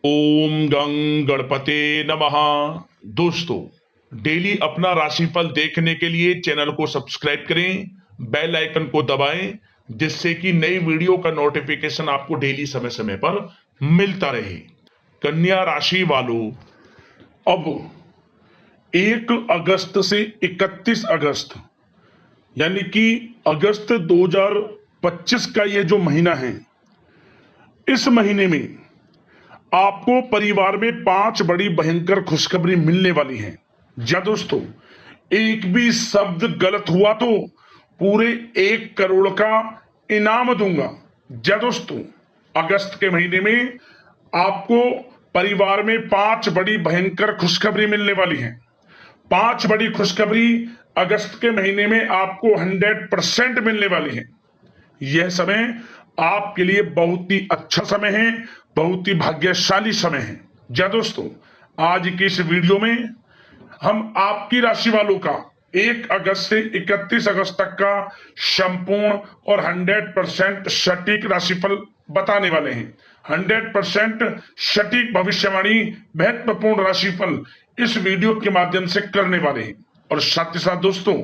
ओम गं गणपते नमः। दोस्तों, डेली अपना राशिफल देखने के लिए चैनल को सब्सक्राइब करें, बेल आइकन को दबाएं, जिससे कि नई वीडियो का नोटिफिकेशन आपको डेली समय समय पर मिलता रहे। कन्या राशि वालों, अब 1 अगस्त से 31 अगस्त यानी कि अगस्त 2025 का ये जो महीना है, इस महीने में आपको परिवार में 5 बड़ी भयंकर खुशखबरी मिलने वाली है। जा दोस्तों, एक भी शब्द गलत हुआ तो पूरे 1 करोड़ का इनाम दूंगा। जा दोस्तों, अगस्त के महीने में आपको परिवार में 5 बड़ी भयंकर खुशखबरी मिलने वाली है। 5 बड़ी खुशखबरी अगस्त के महीने में आपको 100% मिलने वाली है। यह समय आपके लिए बहुत ही अच्छा समय है, बहुत ही भाग्यशाली समय है। जा दोस्तों, आज की इस वीडियो में हम आपकी राशि वालों का 1 अगस्त से 31 अगस्त तक का संपूर्ण और 100% सटीक राशिफल बताने वाले हैं। 100% सटीक भविष्यवाणी, महत्वपूर्ण राशिफल इस वीडियो के माध्यम से करने वाले हैं। और साथ ही साथ दोस्तों,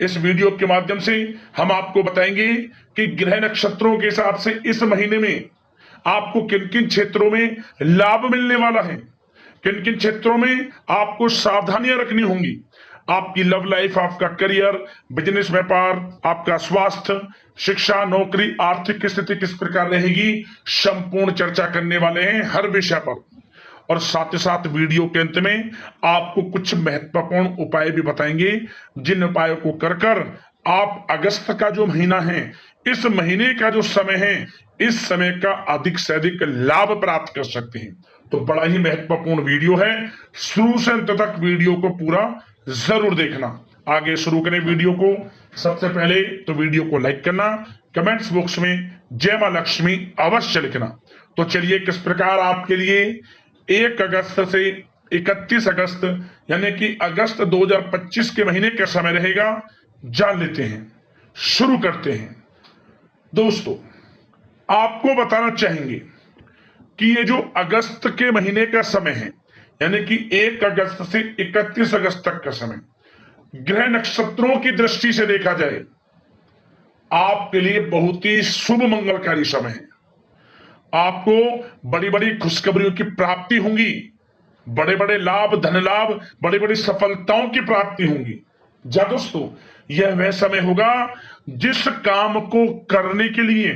इस वीडियो के माध्यम से हम आपको बताएंगे कि ग्रह नक्षत्रों के हिसाब से इस महीने में आपको किन किन क्षेत्रों में लाभ मिलने वाला है, किन किन क्षेत्रों में आपको सावधानियां रखनी होंगी। आपकी लव लाइफ, आपका करियर, बिजनेस, व्यापार, आपका स्वास्थ्य, शिक्षा, नौकरी, आर्थिक स्थिति किस प्रकार रहेगी, संपूर्ण चर्चा करने वाले हैं हर विषय पर। और साथ ही साथ वीडियो के अंत में आपको कुछ महत्वपूर्ण उपाय भी बताएंगे, जिन उपायों को कर आप अगस्त का जो महीना है, इस महीने का जो समय है, इस समय का अधिक से अधिक लाभ प्राप्त कर सकते हैं। तो बड़ा ही महत्वपूर्ण वीडियो है, शुरू से अंत तक वीडियो को पूरा जरूर देखना। आगे शुरू करें वीडियो को। सबसे पहले तो वीडियो को लाइक करना, कमेंट्स बॉक्स में जय मां लक्ष्मी अवश्य लिखना। तो चलिए, किस प्रकार आपके लिए 1 अगस्त से 31 अगस्त यानी कि अगस्त 2025 के महीने का समय रहेगा, जान लेते हैं। शुरू करते हैं। दोस्तों, आपको बताना चाहेंगे कि ये जो अगस्त के महीने का समय है, यानी कि 1 अगस्त से 31 अगस्त तक का समय, ग्रह नक्षत्रों की दृष्टि से देखा जाए आपके लिए बहुत ही शुभ मंगलकारी समय है। आपको बड़ी बड़ी खुशखबरियों की प्राप्ति होंगी, बड़े बड़े लाभ, धन लाभ, बड़ी बड़ी सफलताओं की प्राप्ति होंगी। जा दोस्तों, यह वह समय होगा जिस काम को करने के लिए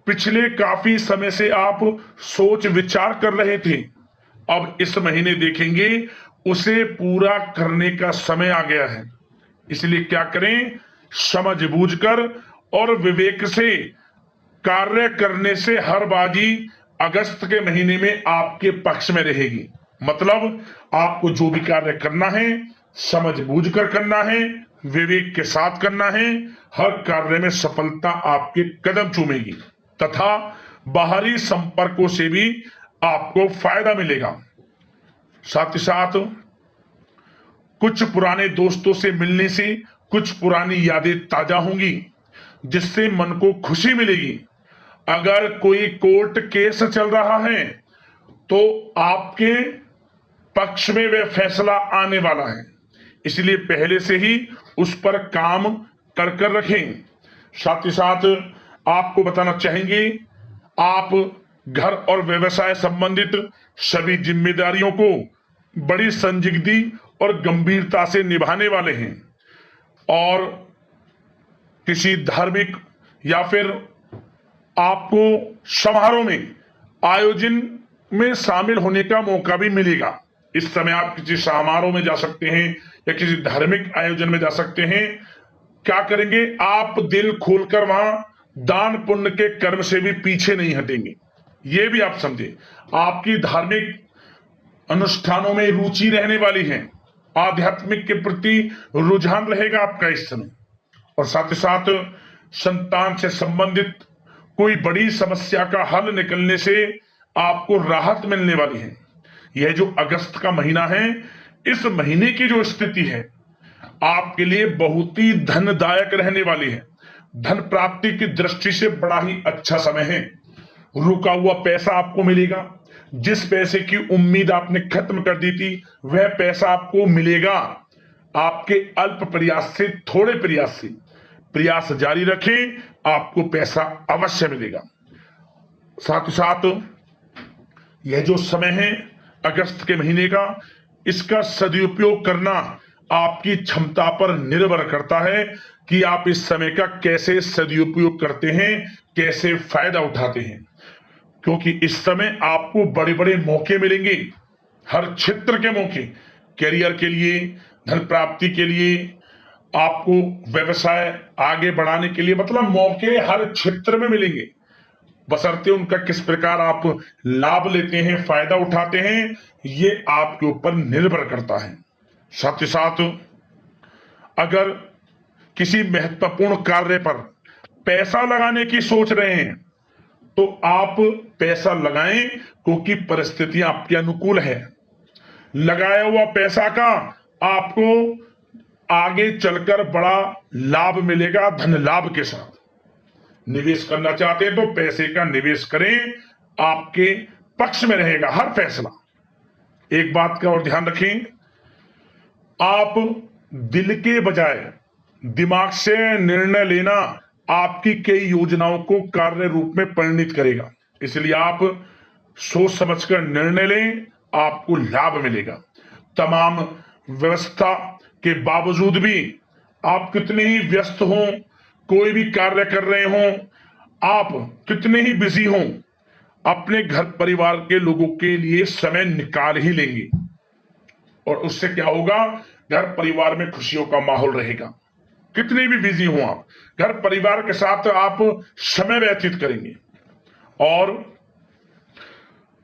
पिछले काफी समय से आप सोच विचार कर रहे थे, अब इस महीने देखेंगे उसे पूरा करने का समय आ गया है। इसलिए क्या करें, समझ बूझकर और विवेक से कार्य करने से हर बाजी अगस्त के महीने में आपके पक्ष में रहेगी। मतलब आपको जो भी कार्य करना है, समझ बूझकर करना है, विवेक के साथ करना है। हर कार्य में सफलता आपके कदम चूमेगी तथा बाहरी संपर्कों से भी आपको फायदा मिलेगा। साथ ही साथ कुछ पुराने दोस्तों से मिलने से कुछ पुरानी यादें ताजा होंगी, जिससे मन को खुशी मिलेगी। अगर कोई कोर्ट केस चल रहा है तो आपके पक्ष में वह फैसला आने वाला है, इसलिए पहले से ही उस पर काम कर रखें। साथ ही साथ आपको बताना चाहेंगे, आप घर और व्यवसाय संबंधित सभी जिम्मेदारियों को बड़ी संजीदगी और गंभीरता से निभाने वाले हैं। और किसी धार्मिक या फिर आपको समारोह में, आयोजन में शामिल होने का मौका भी मिलेगा। इस समय आप किसी समारोह में जा सकते हैं या किसी धार्मिक आयोजन में जा सकते हैं। क्या करेंगे, आप दिल खोलकर वहां दान पुण्य के कर्म से भी पीछे नहीं हटेंगे। ये भी आप समझे, आपकी धार्मिक अनुष्ठानों में रुचि रहने वाली है, आध्यात्मिक के प्रति रुझान रहेगा आपका इस समय। और साथ ही साथ संतान से संबंधित कोई बड़ी समस्या का हल निकलने से आपको राहत मिलने वाली है। यह जो अगस्त का महीना है, इस महीने की जो स्थिति है आपके लिए बहुत ही धनदायक रहने वाली है। धन प्राप्ति की दृष्टि से बड़ा ही अच्छा समय है। रुका हुआ पैसा आपको मिलेगा। जिस पैसे की उम्मीद आपने खत्म कर दी थी वह पैसा आपको मिलेगा। आपके अल्प प्रयास से, थोड़े प्रयास से प्रयास जारी रखें, आपको पैसा अवश्य मिलेगा। साथ ही साथ यह जो समय है अगस्त के महीने का, इसका सदुपयोग करना आपकी क्षमता पर निर्भर करता है कि आप इस समय का कैसे सदुपयोग करते हैं, कैसे फायदा उठाते हैं। क्योंकि इस समय आपको बड़े बड़े मौके मिलेंगे, हर क्षेत्र के मौके, करियर के लिए, धन प्राप्ति के लिए, आपको व्यवसाय आगे बढ़ाने के लिए, मतलब मौके हर क्षेत्र में मिलेंगे। बशर्ते उनका किस प्रकार आप लाभ लेते हैं, फायदा उठाते हैं, ये आपके ऊपर निर्भर करता है। साथ ही साथ अगर किसी महत्वपूर्ण कार्य पर पैसा लगाने की सोच रहे हैं तो आप पैसा लगाएं, क्योंकि परिस्थितियां आपके अनुकूल है। लगाया हुआ पैसा का आपको आगे चलकर बड़ा लाभ मिलेगा, धन लाभ के साथ। निवेश करना चाहते हैं तो पैसे का निवेश करें, आपके पक्ष में रहेगा हर फैसला। एक बात का और ध्यान रखें, आप दिल के बजाय दिमाग से निर्णय लेना आपकी कई योजनाओं को कार्य रूप में परिणित करेगा। इसलिए आप सोच समझकर निर्णय लें, आपको लाभ मिलेगा। तमाम व्यवस्था के बावजूद भी आप कितने ही व्यस्त हों, कोई भी कार्य कर रहे हों, आप कितने ही बिजी हों, अपने घर परिवार के लोगों के लिए समय निकाल ही लेंगे। और उससे क्या होगा, घर परिवार में खुशियों का माहौल रहेगा। कितने भी बिजी हो आप, घर परिवार के साथ आप समय व्यतीत करेंगे। और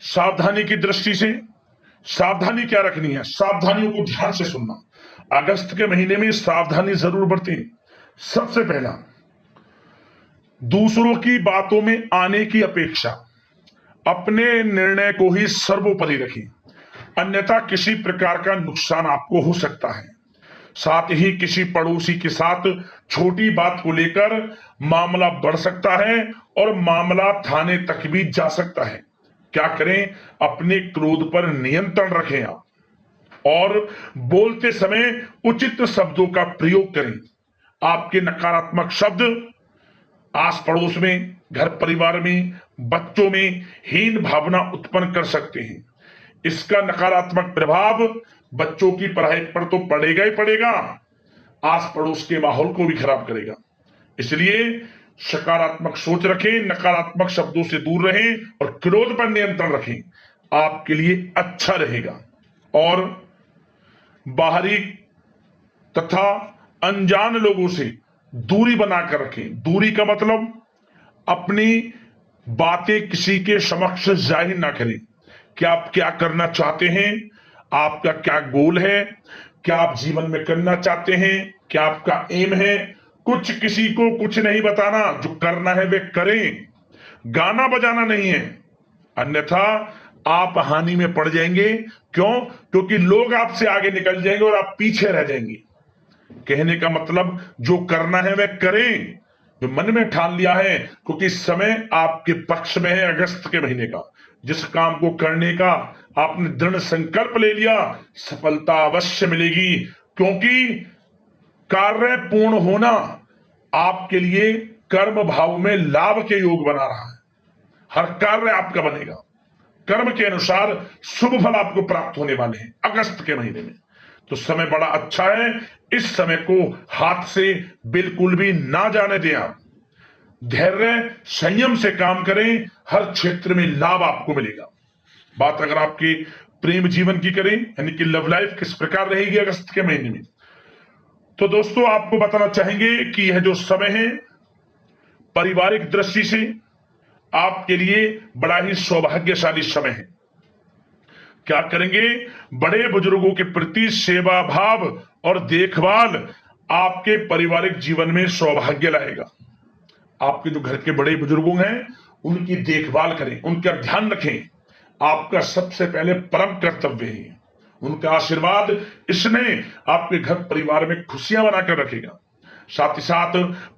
सावधानी की दृष्टि से सावधानी क्या रखनी है, सावधानियों को ध्यान से सुनना। अगस्त के महीने में सावधानी जरूर बरतें। सबसे पहला, दूसरों की बातों में आने की अपेक्षा अपने निर्णय को ही सर्वोपरि रखें, अन्यथा किसी प्रकार का नुकसान आपको हो सकता है। साथ ही किसी पड़ोसी के साथ छोटी बात को लेकर मामला बढ़ सकता है और मामला थाने तक भी जा सकता है। क्या करें, अपने क्रोध पर नियंत्रण रखें आप, और बोलते समय उचित शब्दों का प्रयोग करें। आपके नकारात्मक शब्द आस पड़ोस में, घर परिवार में, बच्चों में हीन भावना उत्पन्न कर सकते हैं। इसका नकारात्मक प्रभाव बच्चों की पढ़ाई पर तो पड़ेगा ही पड़ेगा, आस पड़ोस के माहौल को भी खराब करेगा। इसलिए सकारात्मक सोच रखें, नकारात्मक शब्दों से दूर रहें और क्रोध पर नियंत्रण रखें, आपके लिए अच्छा रहेगा। और बाहरी तथा अनजान लोगों से दूरी बनाकर रखें। दूरी का मतलब अपनी बातें किसी के समक्ष जाहिर ना करें कि आप क्या करना चाहते हैं, आपका क्या गोल है, क्या आप जीवन में करना चाहते हैं, क्या आपका एम है। कुछ किसी को कुछ नहीं बताना, जो करना है वे करें, गाना बजाना नहीं है, अन्यथा आप हानि में पड़ जाएंगे। क्यों? क्योंकि लोग आपसे आगे निकल जाएंगे और आप पीछे रह जाएंगे। कहने का मतलब जो करना है वह करें, जो मन में ठान लिया है, क्योंकि समय आपके पक्ष में है। अगस्त के महीने का जिस काम को करने का आपने दृढ़ संकल्प ले लिया, सफलता अवश्य मिलेगी, क्योंकि कार्य पूर्ण होना आपके लिए कर्म भाव में लाभ के योग बना रहा है। हर कार्य आपका बनेगा, कर्म के अनुसार शुभ फल आपको प्राप्त होने वाले हैं अगस्त के महीने में। तो समय बड़ा अच्छा है, इस समय को हाथ से बिल्कुल भी ना जाने दें आप। धैर्य संयम से काम करें, हर क्षेत्र में लाभ आपको मिलेगा। बात अगर आपके प्रेम जीवन की करें, यानी कि लव लाइफ किस प्रकार रहेगी अगस्त के महीने में, तो दोस्तों आपको बताना चाहेंगे कि यह जो समय है पारिवारिक दृष्टि से आपके लिए बड़ा ही सौभाग्यशाली समय है। क्या करेंगे, बड़े बुजुर्गों के प्रति सेवा भाव और देखभाल आपके पारिवारिक जीवन में सौभाग्य लाएगा। आपके जो घर के बड़े बुजुर्गों हैं उनकी देखभाल करें, उनका ध्यान रखें, आपका सबसे पहले परम कर्तव्य है। उनका आशीर्वाद इसने आपके घर परिवार में खुशियां बनाकर रखेगा। साथ ही साथ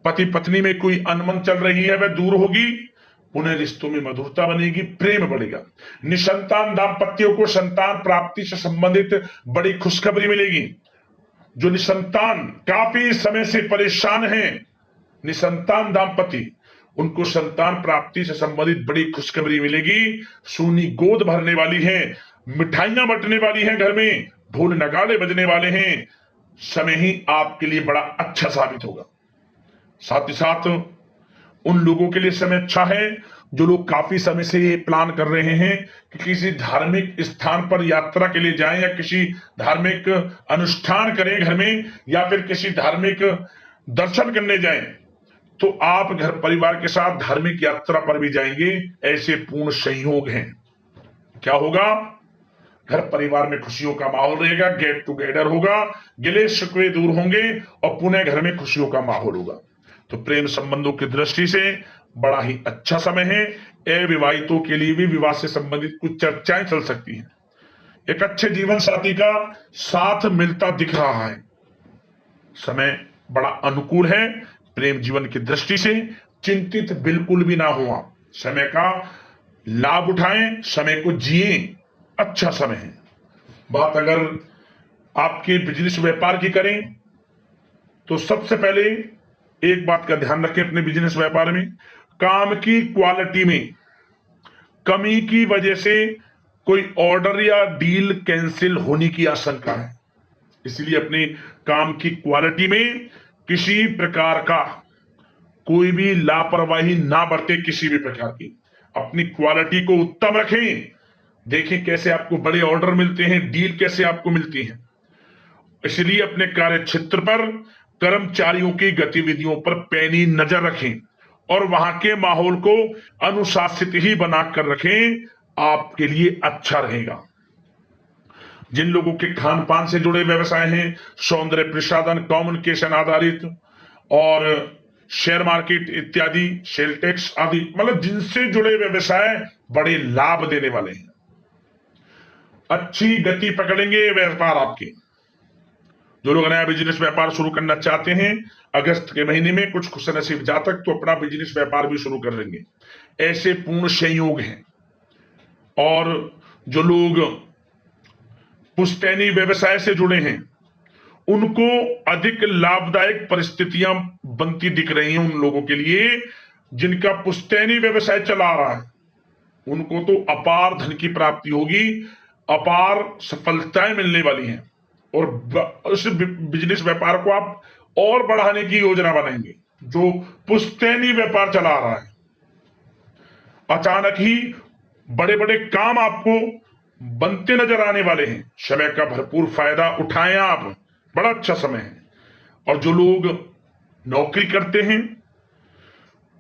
पति पत्नी में कोई अनबन चल रही है वह दूर होगी, पुनः रिश्तों में मधुरता बनेगी, प्रेम बढ़ेगा। निसंतान दाम्पत्यों को संतान प्राप्ति से संबंधित बड़ी खुशखबरी मिलेगी। जो निसंतान काफी समय से परेशान हैं, निसंतान दाम्पत्य, उनको संतान प्राप्ति से संबंधित बड़ी खुशखबरी मिलेगी। सोनी गोद भरने वाली है, मिठाइयां बंटने वाली हैं, घर में ढोल नगाड़े बजने वाले हैं। समय ही आपके लिए बड़ा अच्छा साबित होगा। साथ ही साथ उन लोगों के लिए समय अच्छा है जो लोग काफी समय से ये प्लान कर रहे हैं कि किसी धार्मिक स्थान पर यात्रा के लिए जाएं या किसी धार्मिक अनुष्ठान करें घर में, या फिर किसी धार्मिक दर्शन करने जाएं, तो आप घर परिवार के साथ धार्मिक यात्रा पर भी जाएंगे। ऐसे पूर्ण संयोग हैं। क्या होगा? घर परिवार में खुशियों का माहौल रहेगा, गेट टुगेदर होगा, गिले शिकवे दूर होंगे और पुनः घर में खुशियों का माहौल होगा। तो प्रेम संबंधों की दृष्टि से बड़ा ही अच्छा समय है। अविवाहितों के लिए भी विवाह से संबंधित कुछ चर्चाएं चल सकती हैं। एक अच्छे जीवन साथी का साथ मिलता दिख रहा है। समय बड़ा अनुकूल है। प्रेम जीवन की दृष्टि से चिंतित बिल्कुल भी ना हुआ। समय का लाभ उठाएं, समय को जिए। अच्छा समय है। बात अगर आपके बिजनेस व्यापार की करें तो सबसे पहले एक बात का ध्यान रखें अपने बिजनेस व्यापार में, काम की क्वालिटी में कमी की वजह से कोई ऑर्डर या डील कैंसिल होने की आशंका है। इसलिए अपने काम की क्वालिटी में किसी प्रकार का कोई भी लापरवाही ना बरते। किसी भी प्रकार की अपनी क्वालिटी को उत्तम रखें। देखें कैसे आपको बड़े ऑर्डर मिलते हैं, डील कैसे आपको मिलती है। इसलिए अपने कार्य क्षेत्र पर कर्मचारियों की गतिविधियों पर पैनी नजर रखें और वहां के माहौल को अनुशासित ही बनाकर रखें। आपके लिए अच्छा रहेगा। जिन लोगों के खान पान से जुड़े व्यवसाय हैं, सौंदर्य प्रसाधन, कम्युनिकेशन आधारित और शेयर मार्केट इत्यादि, सेल टैक्स आदि, मतलब जिनसे जुड़े व्यवसाय बड़े लाभ देने वाले हैं। अच्छी गति पकड़ेंगे व्यापार आपके। जो लोग नया बिजनेस व्यापार शुरू करना चाहते हैं, अगस्त के महीने में कुछ खुशनसीब जातक तो अपना बिजनेस व्यापार भी शुरू कर लेंगे। ऐसे पूर्ण संयोग हैं। और जो लोग पुश्तैनी व्यवसाय से जुड़े हैं, उनको अधिक लाभदायक परिस्थितियां बनती दिख रही हैं। उन लोगों के लिए जिनका पुश्तैनी व्यवसाय चला रहा है, उनको तो अपार धन की प्राप्ति होगी, अपार सफलताएं मिलने वाली हैं और उस बिजनेस व्यापार को आप और बढ़ाने की योजना बनाएंगे। जो पुश्तैनी व्यापार चला रहा है, अचानक ही बड़े बड़े काम आपको बनते नजर आने वाले हैं। समय का भरपूर फायदा उठाएं आप, बड़ा अच्छा समय है। और जो लोग नौकरी करते हैं,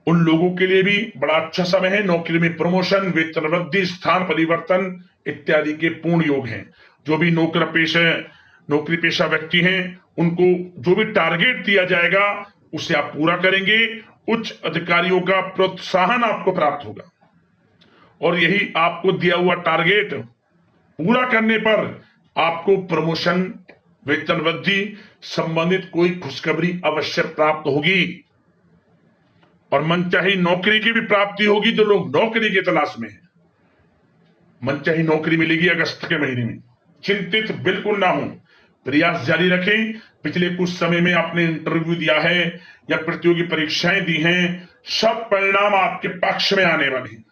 उन लोगों के लिए भी बड़ा अच्छा समय है। नौकरी में प्रमोशन, वेतन वृद्धि, स्थान परिवर्तन इत्यादि के पूर्ण योग हैं। जो भी नौकरी पेशा व्यक्ति हैं, उनको जो भी टारगेट दिया जाएगा उसे आप पूरा करेंगे। उच्च अधिकारियों का प्रोत्साहन आपको प्राप्त होगा और यही आपको दिया हुआ टारगेट पूरा करने पर आपको प्रमोशन, वेतन वृद्धि संबंधित कोई खुशखबरी अवश्य प्राप्त होगी और मनचाही नौकरी की भी प्राप्ति होगी। जो लोग नौकरी की तलाश में हैं, मनचाही नौकरी मिलेगी अगस्त के महीने में। चिंतित बिल्कुल ना हो, प्रयास जारी रखें। पिछले कुछ समय में आपने इंटरव्यू दिया है या प्रतियोगी परीक्षाएं दी हैं, सब परिणाम आपके पक्ष में आने वाले हैं।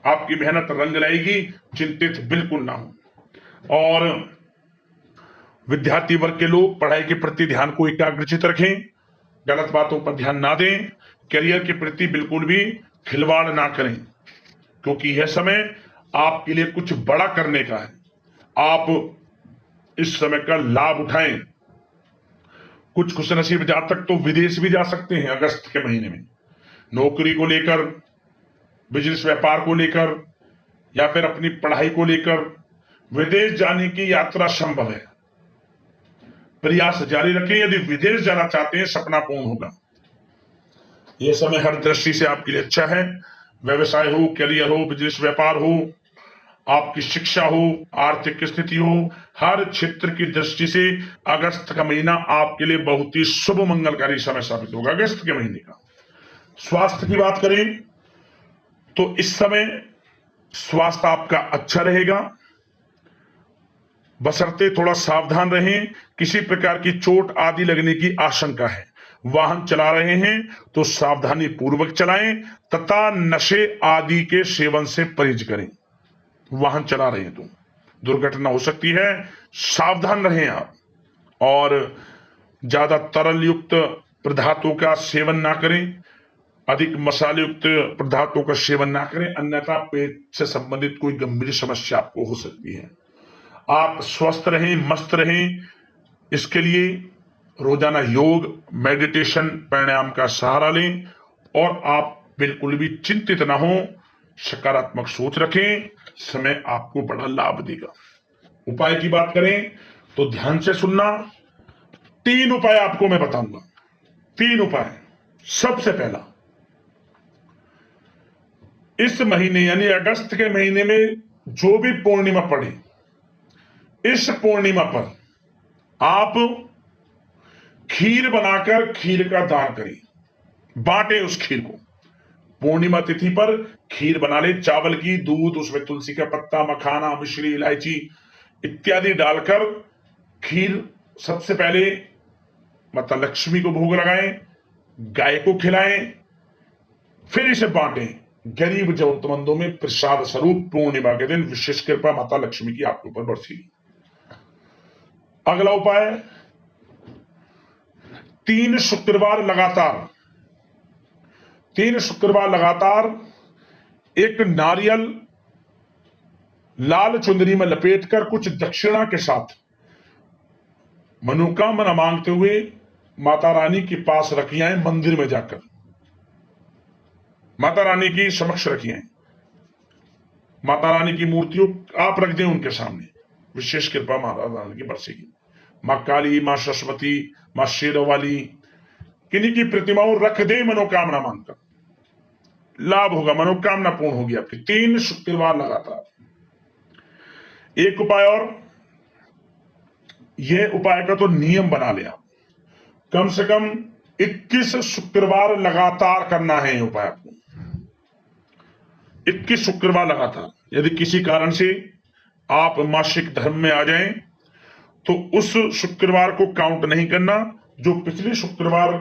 आपकी मेहनत रंग लाएगी, चिंतित बिल्कुल ना हो। और विद्यार्थी वर्ग के लोग पढ़ाई के प्रति ध्यान को एकाग्रचित रखें, गलत बातों पर ध्यान ना दें, करियर के प्रति बिल्कुल भी खिलवाड़ ना करें, क्योंकि यह समय आपके लिए कुछ बड़ा करने का है। आप इस समय का लाभ उठाएं। कुछ खुशनसीब जातक तो विदेश भी जा सकते हैं अगस्त के महीने में, नौकरी को लेकर, बिजनेस व्यापार को लेकर या फिर अपनी पढ़ाई को लेकर विदेश जाने की यात्रा संभव है। प्रयास जारी रखें। यदि विदेश जाना चाहते हैं, सपना पूर्ण होगा। यह समय हर दृष्टि से आपके लिए अच्छा है। व्यवसाय हो, करियर हो, बिजनेस व्यापार हो, आपकी शिक्षा हो, आर्थिक स्थिति हो, हर क्षेत्र की दृष्टि से अगस्त का महीना आपके लिए बहुत ही शुभ मंगलकारी समय साबित होगा। अगस्त के महीने का स्वास्थ्य की बात करें तो इस समय स्वास्थ्य आपका अच्छा रहेगा, बशर्ते थोड़ा सावधान रहें। किसी प्रकार की चोट आदि लगने की आशंका है। वाहन चला रहे हैं तो सावधानी पूर्वक चलाएं तथा नशे आदि के सेवन से परहेज करें। वाहन चला रहे हैं तो दुर्घटना हो सकती है, सावधान रहें आप। और ज्यादा तरल युक्त पदार्थों का सेवन ना करें, अधिक मसाले युक्त पदार्थों का सेवन ना करें, अन्यथा पेट से संबंधित कोई गंभीर समस्या आपको हो सकती है। आप स्वस्थ रहें, मस्त रहें, इसके लिए रोजाना योग, मेडिटेशन, प्राणायाम का सहारा लें और आप बिल्कुल भी चिंतित ना हो, सकारात्मक सोच रखें। समय आपको बड़ा लाभ देगा। उपाय की बात करें तो ध्यान से सुनना। 3 उपाय आपको मैं बताऊंगा। 3 उपाय। सबसे पहला, इस महीने यानी अगस्त के महीने में जो भी पूर्णिमा पड़े, इस पूर्णिमा पर आप खीर बनाकर खीर का दान करें, बांटे उस खीर को। पूर्णिमा तिथि पर खीर बना ले, चावल की, दूध, उसमें तुलसी का पत्ता, मखाना, मिश्री, इलायची इत्यादि डालकर खीर सबसे पहले माता लक्ष्मी को भोग लगाएं, गाय को खिलाएं, फिर इसे बांटें गरीब जरूरतमंदों में प्रसाद स्वरूप। पूर्णिमा के दिन विशेष कृपा माता लक्ष्मी की आपके ऊपर बरसेगी। अगला उपाय, 3 शुक्रवार लगातार एक नारियल लाल चुंदरी में लपेटकर कुछ दक्षिणा के साथ मनोकामना मांगते हुए माता रानी के पास रखी आए। मंदिर में जाकर माता रानी की समक्ष रखी आए। माता रानी की मूर्तियों आप रख दें उनके सामने, विशेष कृपा माता रानी की बरसेगी। मां काली, मां सरस्वती, मां शेरवाली, किन्हीं की प्रतिमाओं रख दे मनोकामना मांगकर, लाभ होगा, मनोकामना पूर्ण होगी आपकी। 3 शुक्रवार लगातार। एक उपाय और, यह उपाय का तो नियम बना ले आप, कम से कम 21 शुक्रवार लगातार करना है। ये उपाय आपको 21 शुक्रवार लगातार। यदि किसी कारण से आप मासिक धर्म में आ जाएं तो उस शुक्रवार को काउंट नहीं करना। जो पिछले शुक्रवार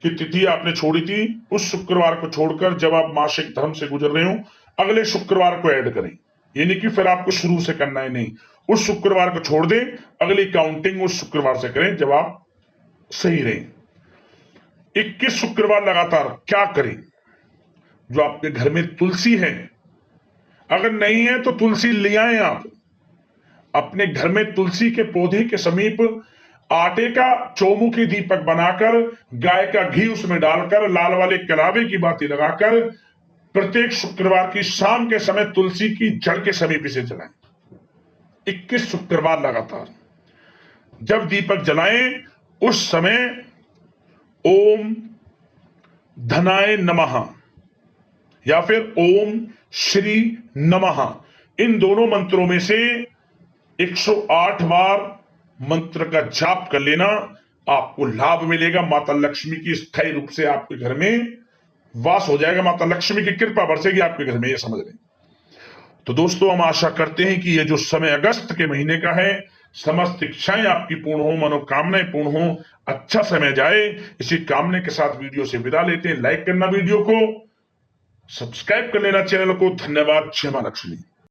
की तिथि आपने छोड़ी थी, उस शुक्रवार को छोड़कर जब आप मासिक धर्म से गुजर रहे हो, अगले शुक्रवार को ऐड करें। ये नहीं कि फिर आपको शुरू से करना है, नहीं, उस शुक्रवार को छोड़ दें, अगली काउंटिंग उस शुक्रवार से करें जब आप सही रहें। 21 शुक्रवार लगातार क्या करें? जो आपके घर में तुलसी है, अगर नहीं है तो तुलसी ले आए आप। अपने घर में तुलसी के पौधे के समीप आटे का चौमुखी दीपक बनाकर, गाय का घी उसमें डालकर, लाल वाले कलावे की बाती लगाकर प्रत्येक शुक्रवार की शाम के समय तुलसी की जड़ के समीप इसे जलाएं। 21 शुक्रवार लगातार। जब दीपक जलाएं उस समय ओम धनाय नमः या फिर ओम श्री नमः, इन दोनों मंत्रों में से 108 बार मंत्र का जाप कर लेना। आपको लाभ मिलेगा। माता लक्ष्मी की स्थायी रूप से आपके घर में वास हो जाएगा। माता लक्ष्मी की कृपा बरसेगी आपके घर में, ये समझ लें। तो दोस्तों, हम आशा करते हैं कि ये जो समय अगस्त के महीने का है, समस्त इच्छाएं आपकी पूर्ण हो, मनोकामनाएं पूर्ण हो, अच्छा समय जाए, इसी कामने के साथ वीडियो से विदा लेते हैं। लाइक करना वीडियो को, सब्सक्राइब कर लेना चैनल को। धन्यवाद। जय मां लक्ष्मी।